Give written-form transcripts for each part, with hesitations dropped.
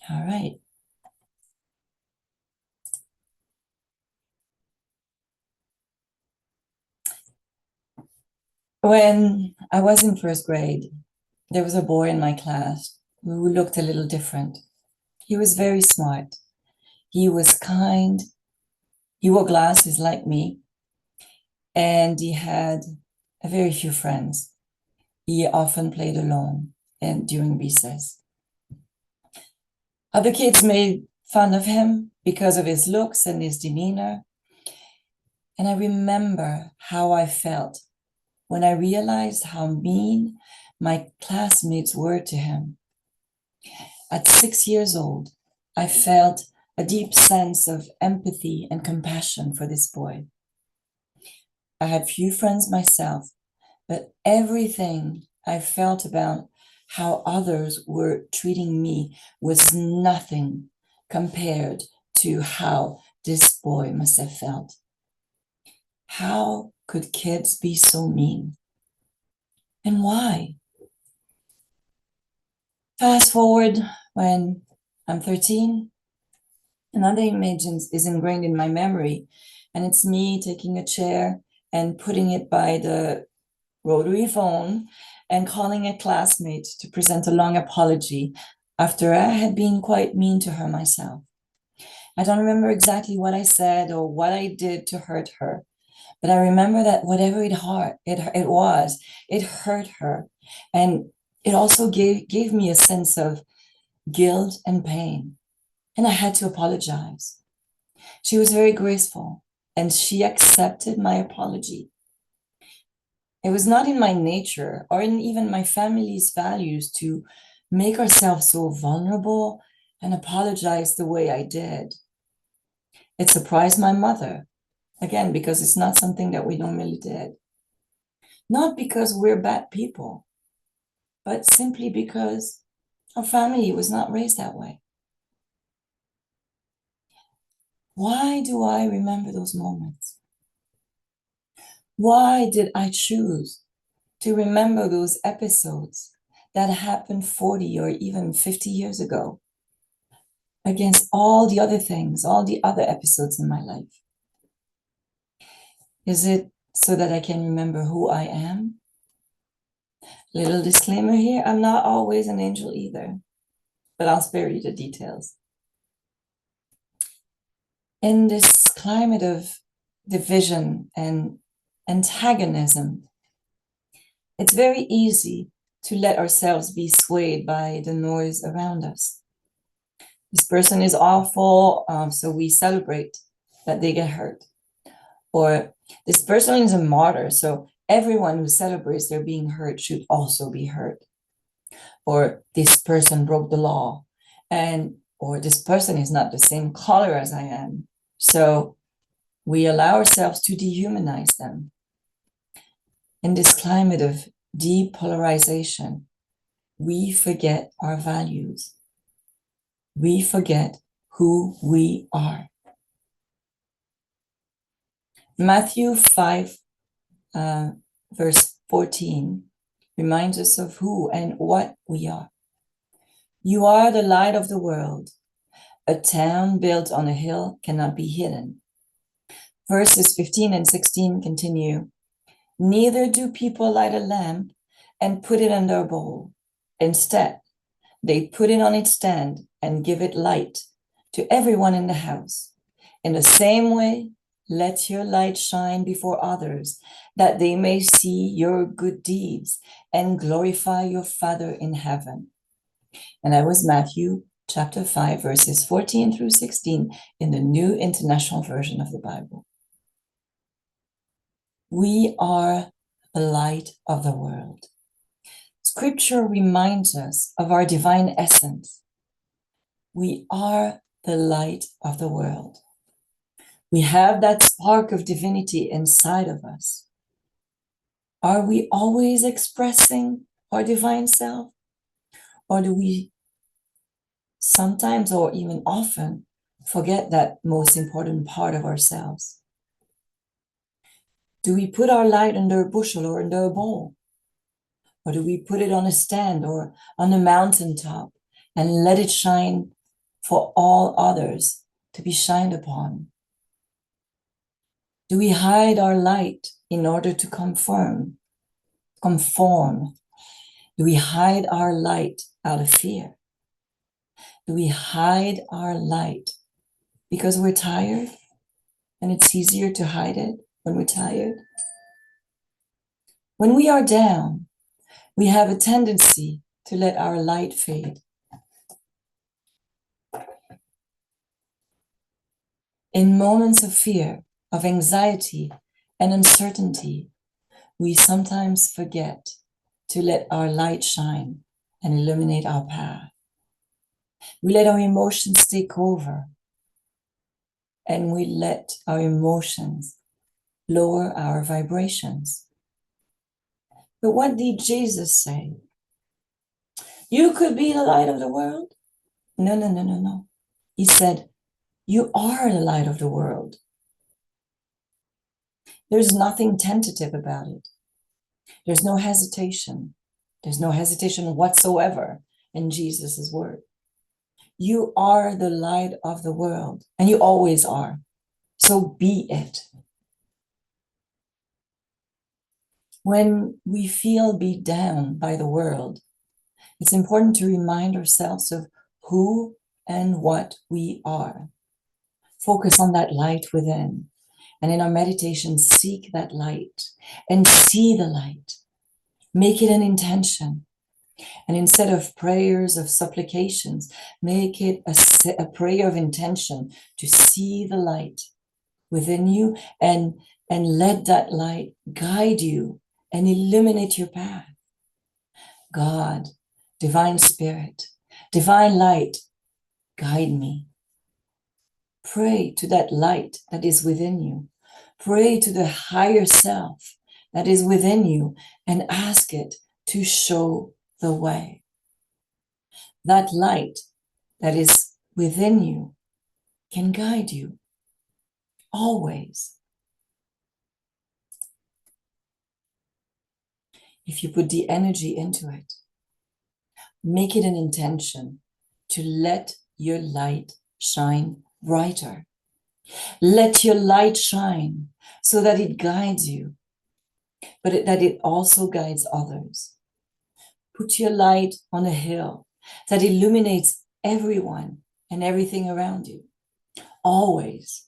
All right. When I was in first grade, there was a boy in my class who looked a little different. He was very smart. He was kind. He wore glasses like me, and he had a very few friends. He often played alone and during recess. Other kids made fun of him because of his looks and his demeanor. And I remember how I felt when I realized how mean my classmates were to him. At 6 years old, I felt a deep sense of empathy and compassion for this boy. I had few friends myself, but everything I felt about how others were treating me was nothing compared to how this boy must have felt. How could kids be so mean? And why? Fast forward when I'm 13, another image is ingrained in my memory, and it's me taking a chair and putting it by the rotary phone and calling a classmate to present a long apology after I had been quite mean to her myself. I don't remember exactly what I said or what I did to hurt her, but I remember that whatever it was, it hurt her. And it also gave me a sense of guilt and pain. And I had to apologize. She was very graceful and she accepted my apology. It was not in my nature or in even my family's values to make ourselves so vulnerable and apologize the way I did. It surprised my mother, again, because it's not something that we normally did. Not because we're bad people, but simply because our family was not raised that way. Why do I remember those moments? Why did I choose to remember those episodes that happened 40 or even 50 years ago against all the other things, all the other episodes in my life? Is it so that I can remember who I am? Little disclaimer here, I'm not always an angel either, but I'll spare you the details. In this climate of division and antagonism, it's very easy to let ourselves be swayed by the noise around us. This person is awful, so we celebrate that they get hurt. Or this person is a martyr, so everyone who celebrates their being hurt should also be hurt. Or this person broke the law, or this person is not the same color as I am. So we allow ourselves to dehumanize them. In this climate of depolarization, we forget our values. We forget who we are. Matthew 5, verse 14 reminds us of who and what we are. You are the light of the world. A town built on a hill cannot be hidden. Verses 15 and 16 continue. Neither do people light a lamp and put it under a bowl. Instead, they put it on its stand and give it light to everyone in the house. In the same way, let your light shine before others, that they may see your good deeds and glorify your Father in heaven. And that was Matthew chapter 5, verses 14 through 16 in the New International Version of the Bible. We are the light of the world. Scripture reminds us of our divine essence. We are the light of the world. We have that spark of divinity inside of us. Are we always expressing our divine self? Or do we sometimes or even often forget that most important part of ourselves? Do we put our light under a bushel or under a bowl? Or do we put it on a stand or on a mountaintop and let it shine for all others to be shined upon? Do we hide our light in order to conform? Do we hide our light out of fear? Do we hide our light because we're tired and it's easier to hide it when we're tired? When we are down, we have a tendency to let our light fade. In moments of fear, of anxiety, and uncertainty, we sometimes forget to let our light shine and illuminate our path. We let our emotions take over, and we let our emotions lower our vibrations. But what did Jesus say? You could be the light of the world? No. He said, you are the light of the world. There's nothing tentative about it. There's no hesitation. There's no hesitation whatsoever in Jesus' word. You are the light of the world, and you always are. So be it. When we feel beat down by the world, it's important to remind ourselves of who and what we are. Focus on that light within. And in our meditation, seek that light and see the light. Make it an intention. And instead of prayers of supplications, make it a prayer of intention to see the light within you and let that light guide you and illuminate your path. God, divine spirit, divine light, guide me. Pray to that light that is within you. Pray to the higher self that is within you and ask it to show the way. That light that is within you can guide you always. If you put the energy into it, make it an intention to let your light shine brighter. Let your light shine so that it guides you, but that it also guides others. Put your light on a hill that illuminates everyone and everything around you. Always.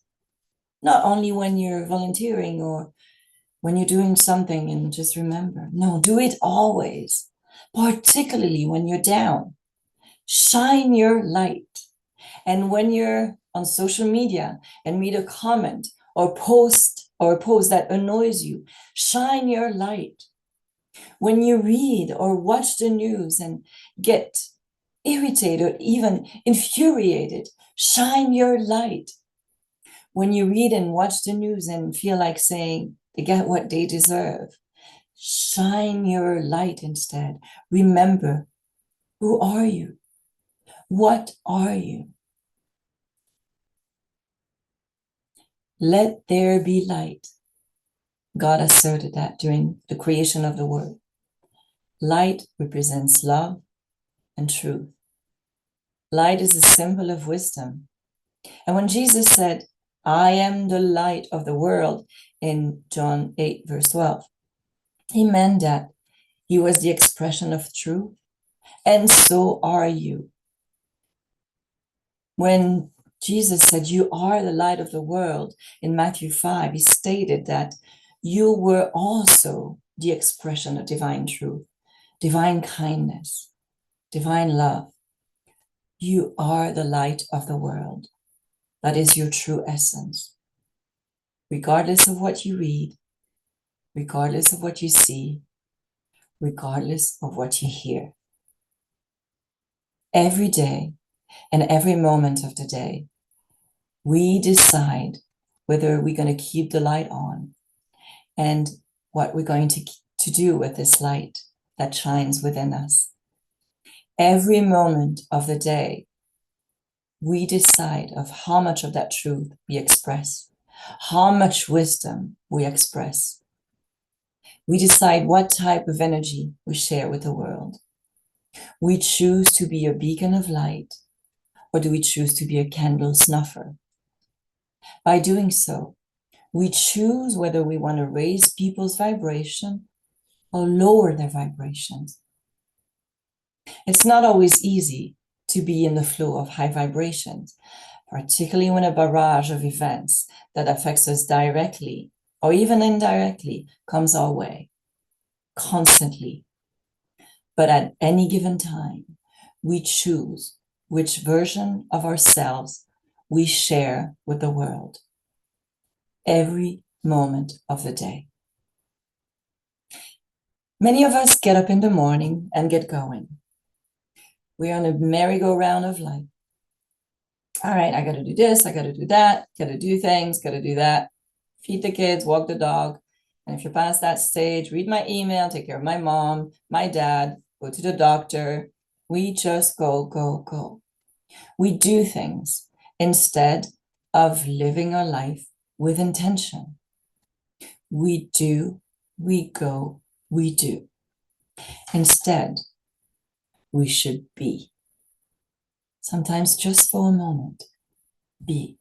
Not only when you're volunteering or when you're doing something and just remember. No, do it always, particularly when you're down. Shine your light. And when you're on social media and read a comment or post or a post that annoys you, shine your light. When you read or watch the news and get irritated or even infuriated, shine your light. When you read and watch the news and feel like saying they get what they deserve, shine your light instead. Remember, who are you? What are you? Let there be light. God asserted that during the creation of the world. Light represents love and truth. Light is a symbol of wisdom. And when Jesus said, I am the light of the world in John 8, verse 12, he meant that he was the expression of truth, and so are you. When Jesus said, you are the light of the world in Matthew 5, he stated that you were also the expression of divine truth, divine kindness, divine love. You are the light of the world. That is your true essence. Regardless of what you read, regardless of what you see, regardless of what you hear. Every day and every moment of the day, we decide whether we're going to keep the light on and what we're going to do with this light that shines within us. Every moment of the day, we decide of how much of that truth we express, how much wisdom we express. We decide what type of energy we share with the world. We choose to be a beacon of light or do we choose to be a candle snuffer? By doing so, we choose whether we want to raise people's vibration or lower their vibrations. It's not always easy to be in the flow of high vibrations, particularly when a barrage of events that affects us directly or even indirectly comes our way constantly. But at any given time, we choose which version of ourselves we share with the world every moment of the day. Many of us get up in the morning and get going. We're on a merry-go-round of life. All right, I got to do this, I got to do that, got to do things, got to do that. Feed the kids, walk the dog. And if you're past that stage, read my email, take care of my mom, my dad, go to the doctor. We just go, go, go. We do things instead of living our life with intention. We do, we go, we do. Instead, we should be. Sometimes just for a moment, be.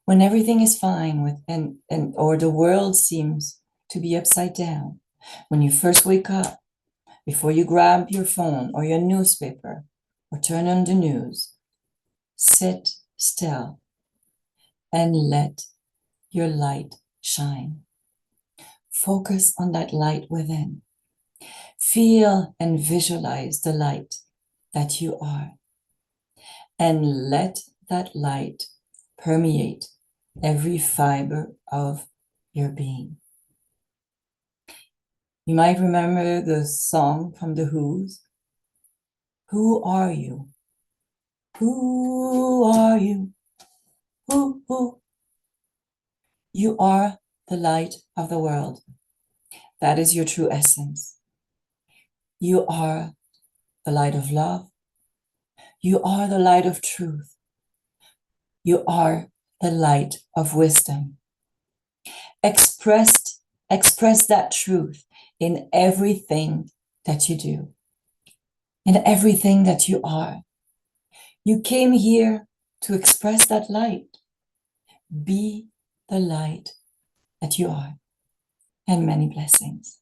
When everything is fine with or the world seems to be upside down, when you first wake up, before you grab your phone or your newspaper or turn on the news, sit still and let your light shine. Focus on that light within. Feel and visualize the light that you are, and let that light permeate every fiber of your being. You might remember the song from the Who's. Who are you? Who are you? Who? You are the light of the world. That is your true essence. You are the light of love. You are the light of truth. You are the light of wisdom. Express that truth in everything that you do, in everything that you are. You came here to express that light. Be the light that you are, and many blessings.